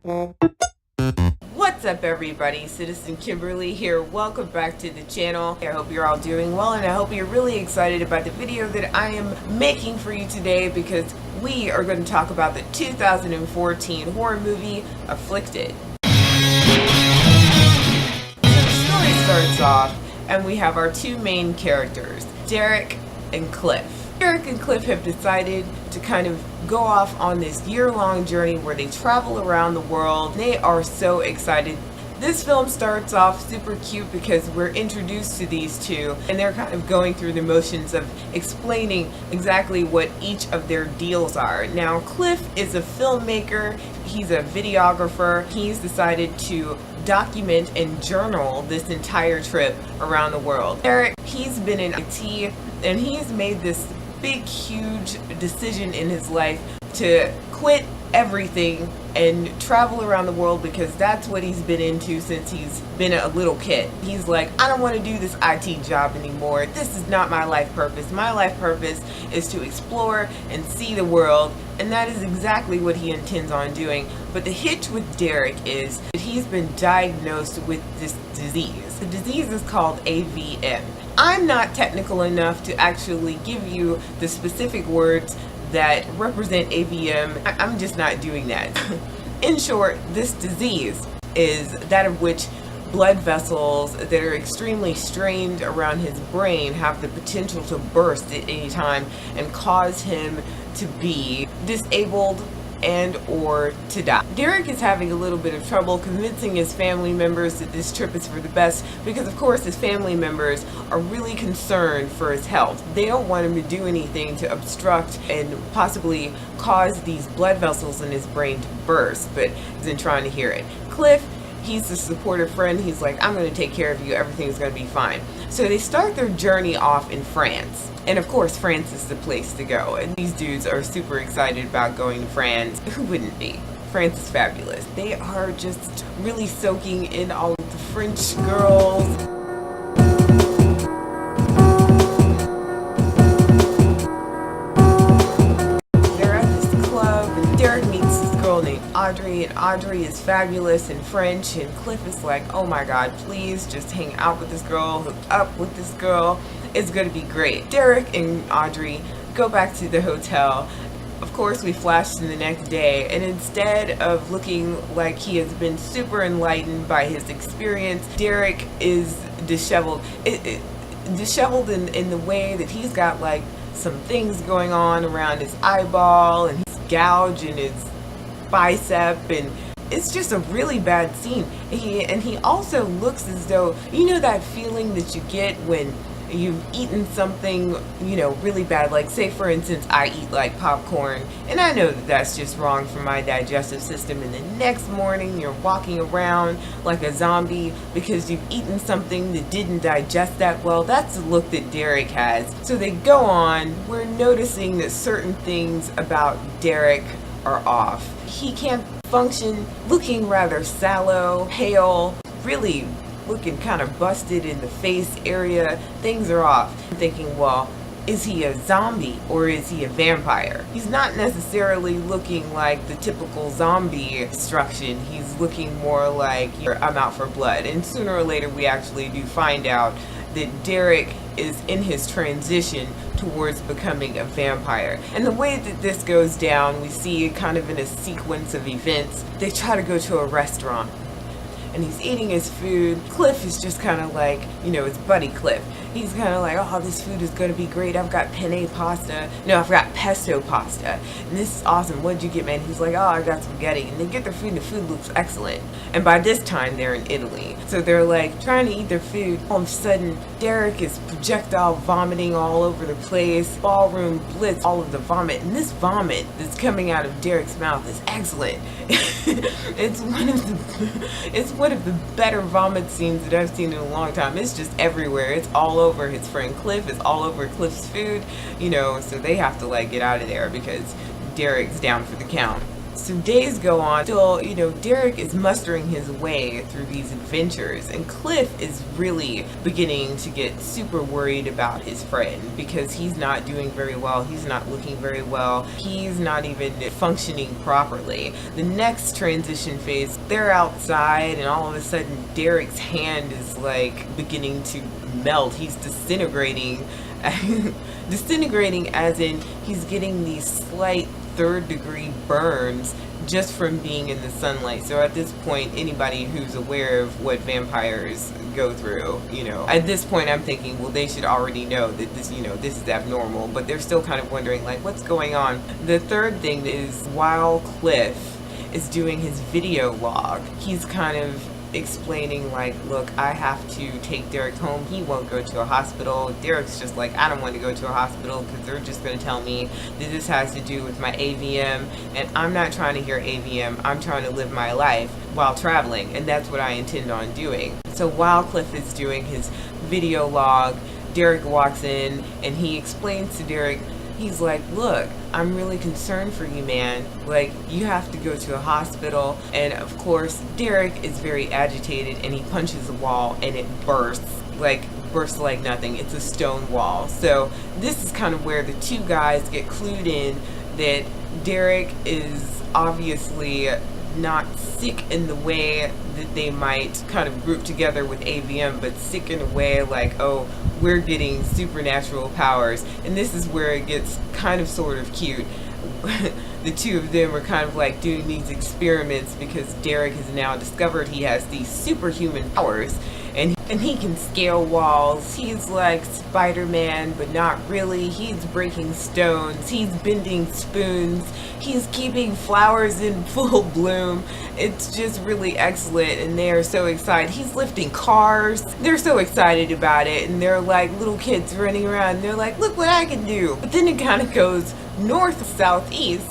What's up everybody, Citizen Kimberly here. Welcome back to the channel. I hope you're all doing well and I hope you're really excited about the video that I am making for you today because we are going to talk about the 2014 horror movie Afflicted. So the story starts off and we have our two main characters, Derek and Clif. Derek and Clif have decided to kind of go off on this year-long journey where they travel around the world. They are so excited. This film starts off super cute because we're introduced to these two and they're kind of going through the motions of explaining exactly what each of their deals are. Now, Clif is a filmmaker, he's a videographer. He's decided to document and journal this entire trip around the world. Derek, he's been in IT and he's made this big, huge decision in his life to quit everything and travel around the world because that's what he's been into since he's been a little kid. He's like, I don't want to do this IT job anymore. This is not my life purpose. My life purpose is to explore and see the world, and that is exactly what he intends on doing. But the hitch with Derek is that he's been diagnosed with this disease. The disease is called AVM. I'm not technical enough to actually give you the specific words that represent AVM. I'm just not doing that. In short, this disease is that of which blood vessels that are extremely strained around his brain have the potential to burst at any time and cause him to be disabled and or to die. Derek is having a little bit of trouble convincing his family members that this trip is for the best because of course his family members are really concerned for his health. They don't want him to do anything to obstruct and possibly cause these blood vessels in his brain to burst, but isn't trying to hear it. Clif, he's a supportive friend. He's like, I'm going to take care of you. Everything's going to be fine. So they start their journey off in France. And of course, France is the place to go. And these dudes are super excited about going to France. Who wouldn't be? France is fabulous. They are just really soaking in all of the French girls. They're at this club and Derek meets this girl named Audrey, and Audrey is fabulous in French, and Clif is like, oh my god, please just hang out with this girl, hook up with this girl. It's going to be great. Derek and Audrey go back to the hotel. Of course, we flash to the next day, and instead of looking like he has been super enlightened by his experience, Derek is disheveled. Disheveled in the way that he's got like some things going on around his eyeball, and he's gouging his bicep, and it's just a really bad scene. He also looks as though, you know that feeling that you get when you've eaten something, you know, really bad, like say for instance I eat like popcorn and I know that that's just wrong for my digestive system, and the next morning you're walking around like a zombie because you've eaten something that didn't digest that well. That's the look that Derek has. So they go on. We're noticing that certain things about Derek are off. He can't function, looking rather sallow, pale, really looking kind of busted in the face area. Things are off. I'm thinking, well, is he a zombie or is he a vampire? He's not necessarily looking like the typical zombie destruction. He's looking more like I'm out for blood. And sooner or later we actually do find out that Derek is in his transition towards becoming a vampire. And the way that this goes down, we see it kind of in a sequence of events. They try to go to a restaurant and he's eating his food. Clif is just kind of like, you know, it's buddy Clif. He's kind of like, oh, this food is going to be great. I've got penne pasta. No, I've got pesto pasta. And this is awesome. What'd you get, man? He's like, oh, I got spaghetti. And they get their food and the food looks excellent. And by this time, they're in Italy. So they're like trying to eat their food. All of a sudden, Derek is projectile vomiting all over the place. Ballroom blitz, all of the vomit. And this vomit that's coming out of Derek's mouth is excellent. It's one of the better vomit scenes that I've seen in a long time. It's just everywhere. It's all over his friend Clif. It's all over Clif's food, you know, so they have to like get out of there because Derek's down for the count. So days go on. Still, Derek is mustering his way through these adventures, and Clif is really beginning to get super worried about his friend because he's not doing very well. He's not looking very well. He's not even functioning properly. The next transition phase, they're outside, and all of a sudden Derek's hand is like beginning to melt. He's disintegrating. Disintegrating as in he's getting these slight third-degree burns just from being in the sunlight. So at this point, anybody who's aware of what vampires go through, at this point I'm thinking, well, they should already know that this is abnormal, but they're still kind of wondering, like, what's going on? The third thing is, while Clif is doing his video log, he's kind of explaining, like, look, I have to take Derek home. He won't go to a hospital. Derek's just like, I don't want to go to a hospital because they're just going to tell me that this has to do with my AVM, and I'm not trying to hear AVM. I'm trying to live my life while traveling, and that's what I intend on doing. So while Clif is doing his video log, Derek walks in and he explains to Derek, he's like, look, I'm really concerned for you, man. Like, you have to go to a hospital. And of course, Derek is very agitated and he punches the wall and it bursts like nothing. It's a stone wall. So this is kind of where the two guys get clued in that Derek is obviously not sick in the way that they might kind of group together with AVM, but sick in a way like, oh, we're getting supernatural powers. And this is where it gets kind of sort of cute. The two of them are kind of like doing these experiments because Derek has now discovered he has these superhuman powers, and he can scale walls. He's like Spider-Man, but not really. He's breaking stones. He's bending spoons. He's keeping flowers in full bloom. It's just really excellent, and they're so excited. He's lifting cars. They're so excited about it, and they're like little kids running around. And they're like, look what I can do. But then it kind of goes north-southeast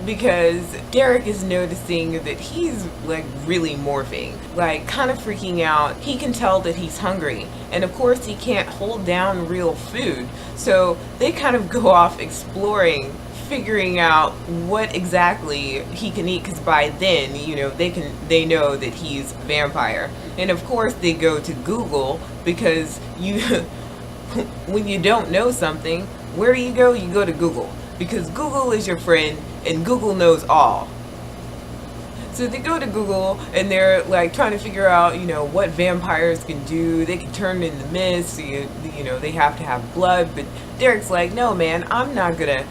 because Derek is noticing that he's like really morphing, like kind of freaking out. He can tell that he's hungry, and of course he can't hold down real food. So they kind of go off exploring, figuring out what exactly he can eat, because by then, they know that he's a vampire. And of course they go to Google, because when you don't know something, where do you go? You go to Google, because Google is your friend and Google knows all. So they go to Google and they're like trying to figure out, what vampires can do. They can turn into mist, so, they have to have blood. But Derek's like, no, man, I'm not gonna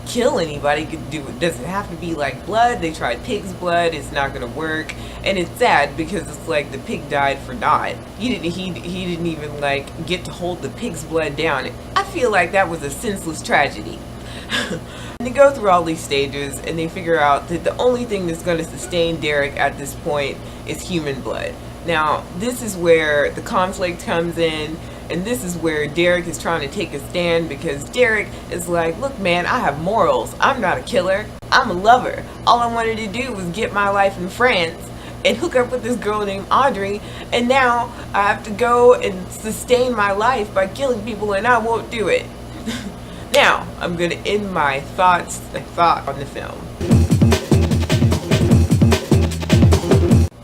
kill anybody. It doesn't have to be like blood. They tried pig's blood. It's not gonna work. And it's sad because it's like the pig died for naught. He didn't even like get to hold the pig's blood down. I feel like that was a senseless tragedy. And they go through all these stages and they figure out that the only thing that's going to sustain Derek at this point is human blood. Now, this is where the conflict comes in, and this is where Derek is trying to take a stand, because Derek is like, look, man, I have morals. I'm not a killer. I'm a lover. All I wanted to do was get my life in France and hook up with this girl named Audrey, and now I have to go and sustain my life by killing people, and I won't do it. Now, I'm going to end my thought on the film.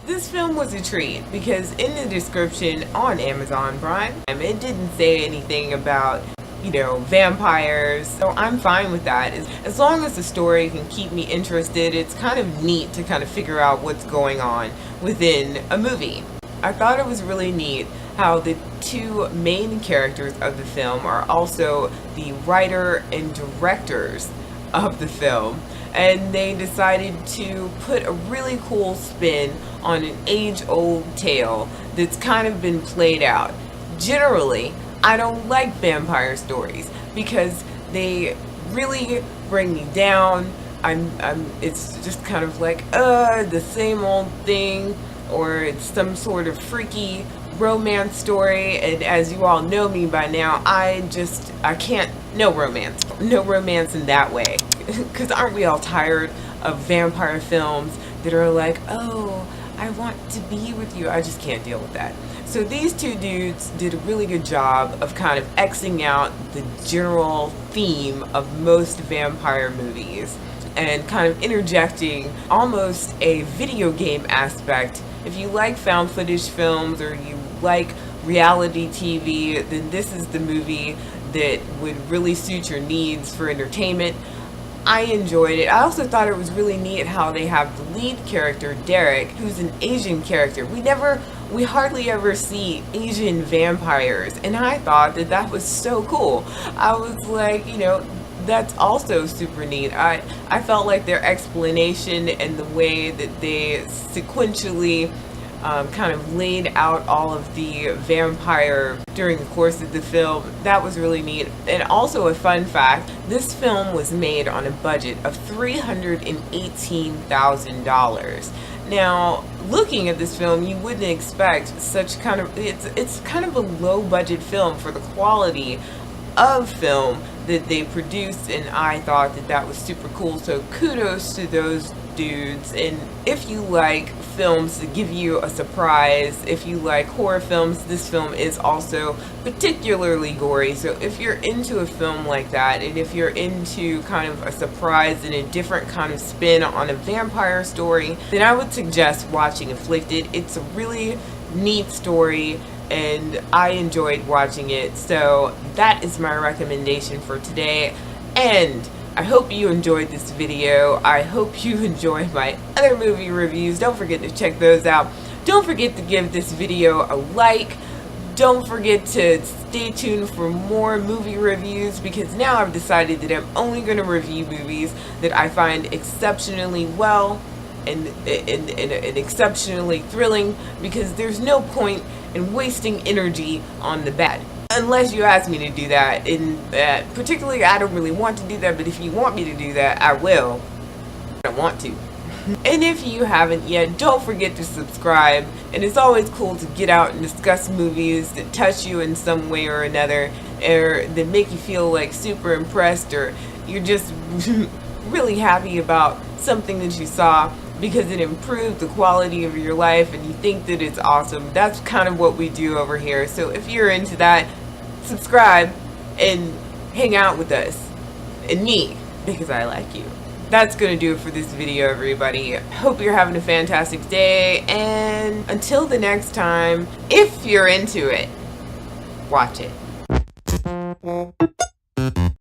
This film was a treat because in the description on Amazon Prime, it didn't say anything about, vampires. So I'm fine with that. As long as the story can keep me interested, it's kind of neat to kind of figure out what's going on within a movie. I thought it was really neat how the two main characters of the film are also the writer and directors of the film, and they decided to put a really cool spin on an age-old tale that's kind of been played out. Generally, I don't like vampire stories because they really bring me down. It's just kind of like the same old thing, or it's some sort of freaky romance story, and as you all know me by now, I can't, no romance in that way. Because aren't we all tired of vampire films that are like, oh, I want to be with you? I just can't deal with that. So these two dudes did a really good job of kind of Xing out the general theme of most vampire movies. and kind of interjecting almost a video game aspect. If you like found footage films or you like reality TV, then this is the movie that would really suit your needs for entertainment. I enjoyed it. I also thought it was really neat how they have the lead character, Derek, who's an Asian character. We hardly ever see Asian vampires, and I thought that that was so cool. I was like, that's also super neat. I felt like their explanation and the way that they sequentially kind of laid out all of the vampire during the course of the film, that was really neat. And also a fun fact, this film was made on a budget of $318,000. Now, looking at this film, you wouldn't expect such kind of, it's kind of a low budget film for the quality of film that they produced, and I thought that that was super cool. So kudos to those dudes. And if you like films that give you a surprise, if you like horror films, this film is also particularly gory. So if you're into a film like that, and if you're into kind of a surprise and a different kind of spin on a vampire story, then I would suggest watching Afflicted. It's a really neat story and I enjoyed watching it. So that is my recommendation for today, and I hope you enjoyed this video. I hope you enjoyed my other movie reviews. Don't forget to check those out. Don't forget to give this video a like. Don't forget to stay tuned for more movie reviews, because now I've decided that I'm only going to review movies that I find exceptionally well and exceptionally thrilling, because there's no point in wasting energy on the bad. Unless you ask me to do that, and particularly I don't really want to do that, but if you want me to do that, I will. I want to. And if you haven't yet, don't forget to subscribe. And it's always cool to get out and discuss movies that touch you in some way or another, or that make you feel like super impressed, or you're just really happy about something that you saw because it improved the quality of your life and you think that it's awesome. That's kind of what we do over here. So if you're into that, subscribe and hang out with us and me, because I like you. That's gonna do it for this video, everybody. Hope you're having a fantastic day, and until the next time, if you're into it, watch it.